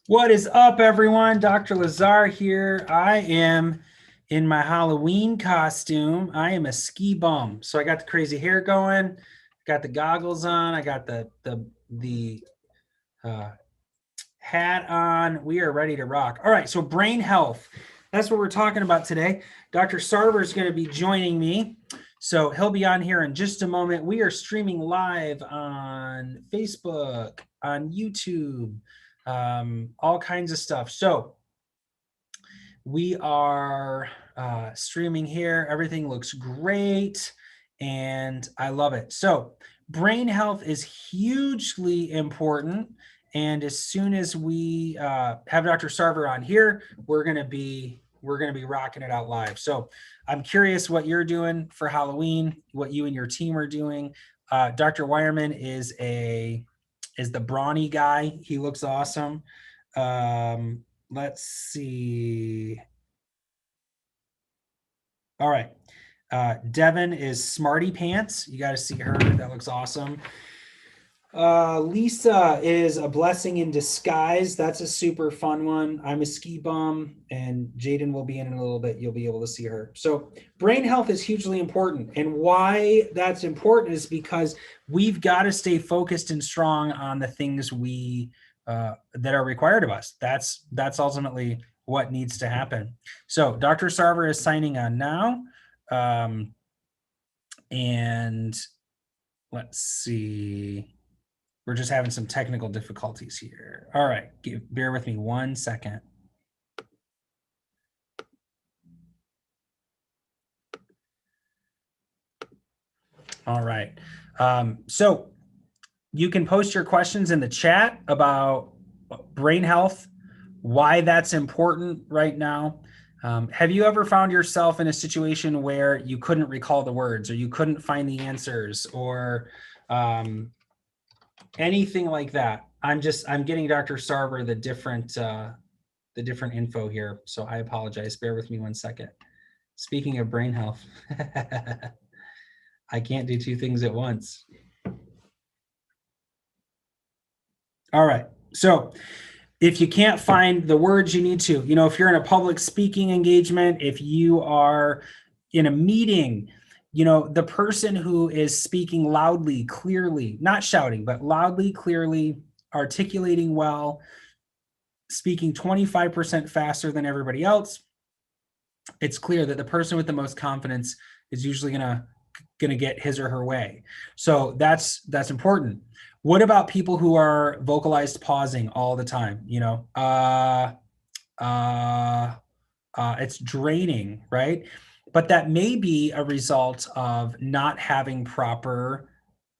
What is up, everyone? Dr. Lazar here. I am in my Halloween costume. I am a ski bum. So I got the crazy hair going, got the goggles on, I got the uh, hat on. We are ready to rock. All right, so brain health. That's what we're talking about today. Dr. Sarver is going to be joining me. So he'll be on here in just a moment. We are streaming live on Facebook, on YouTube, all kinds of stuff. So we are streaming here. Everything looks great, and I love it. So brain health is hugely important. And as soon as we have Dr. Sarver on here, we're gonna be rocking it out live. So I'm curious what you're doing for Halloween, what you and your team are doing. Dr. Wireman is the brawny guy. He looks awesome. Let's see. All right. Devin is Smarty Pants. You got to see her. That looks awesome. Lisa is a blessing in disguise. That's a super fun one. I'm a ski bum, and Jaden will be in a little bit. You'll be able to see her. So brain health is hugely important. And why that's important is because we've got to stay focused and strong on the things that are required of us. That's ultimately what needs to happen. So Dr. Sarver is signing on now. And let's see. We're just having some technical difficulties here. All right, bear with me 1 second. All right. So you can post your questions in the chat about brain health, why that's important right now. Have you ever found yourself in a situation where you couldn't recall the words, or you couldn't find the answers, or anything like that? I'm getting Dr. Sarver the different info here, so I apologize. Bear with me 1 second. Speaking of brain health, I can't do two things at once. All right, so if you can't find the words you need to, if you're in a public speaking engagement, if you are in a meeting, the person who is speaking loudly, clearly, not shouting, but loudly, clearly, articulating well, speaking 25% faster than everybody else, it's clear that the person with the most confidence is usually gonna get his or her way. So that's important. What about people who are vocalized pausing all the time? It's draining, right? But that may be a result of not having proper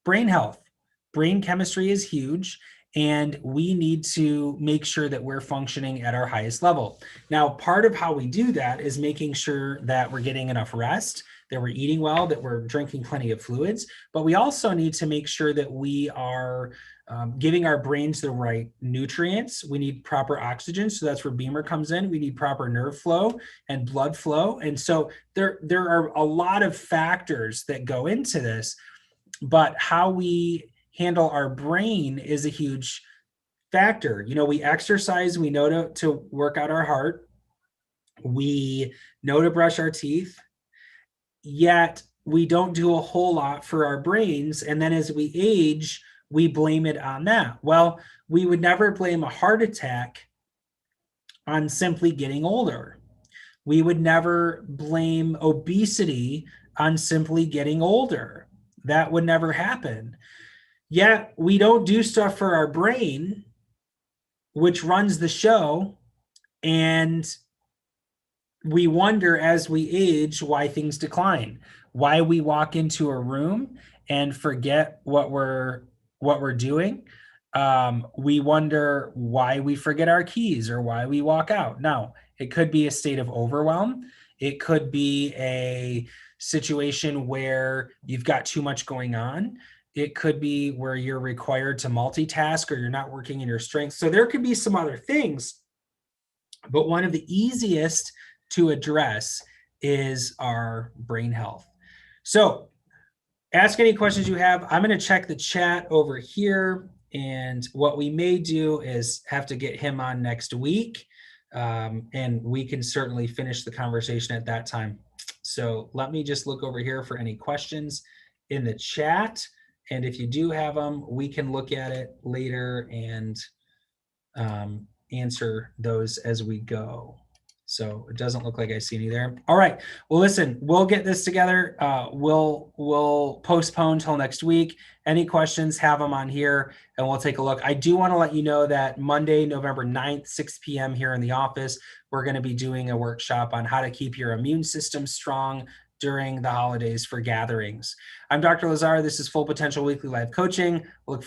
brain health. Brain chemistry is huge, and we need to make sure that we're functioning at our highest level. Now, part of how we do that is making sure that we're getting enough rest, that we're eating well, that we're drinking plenty of fluids, but we also need to make sure that we are giving our brains the right nutrients. We need proper oxygen, so that's where Beamer comes in. We need proper nerve flow and blood flow. And so there are a lot of factors that go into this, but how we handle our brain is a huge factor. We exercise, we know to work out our heart, we know to brush our teeth, yet we don't do a whole lot for our brains. And then as we age, we blame it on that. Well, we would never blame a heart attack on simply getting older. We would never blame obesity on simply getting older. That would never happen. Yet we don't do stuff for our brain, which runs the show, and we wonder as we age why things decline, why we walk into a room and forget what we're doing. We wonder why we forget our keys or why we walk out. Now, it could be a state of overwhelm. It could be a situation where you've got too much going on. It could be where you're required to multitask or you're not working in your strengths. So there could be some other things, but one of the easiest to address is our brain health. So ask any questions you have. I'm going to check the chat over here. And what we may do is have to get him on next week. And we can certainly finish the conversation at that time. So let me just look over here for any questions in the chat. And if you do have them, we can look at it later and answer those as we go. So it doesn't look like I see any there. All right. Well, listen, we'll get this together. We'll postpone till next week. Any questions, have them on here and we'll take a look. I do want to let you know that Monday, November 9th, 6 p.m. here in the office, we're going to be doing a workshop on how to keep your immune system strong during the holidays for gatherings. I'm Dr. Lazar. This is Full Potential Weekly Live Coaching. Look forward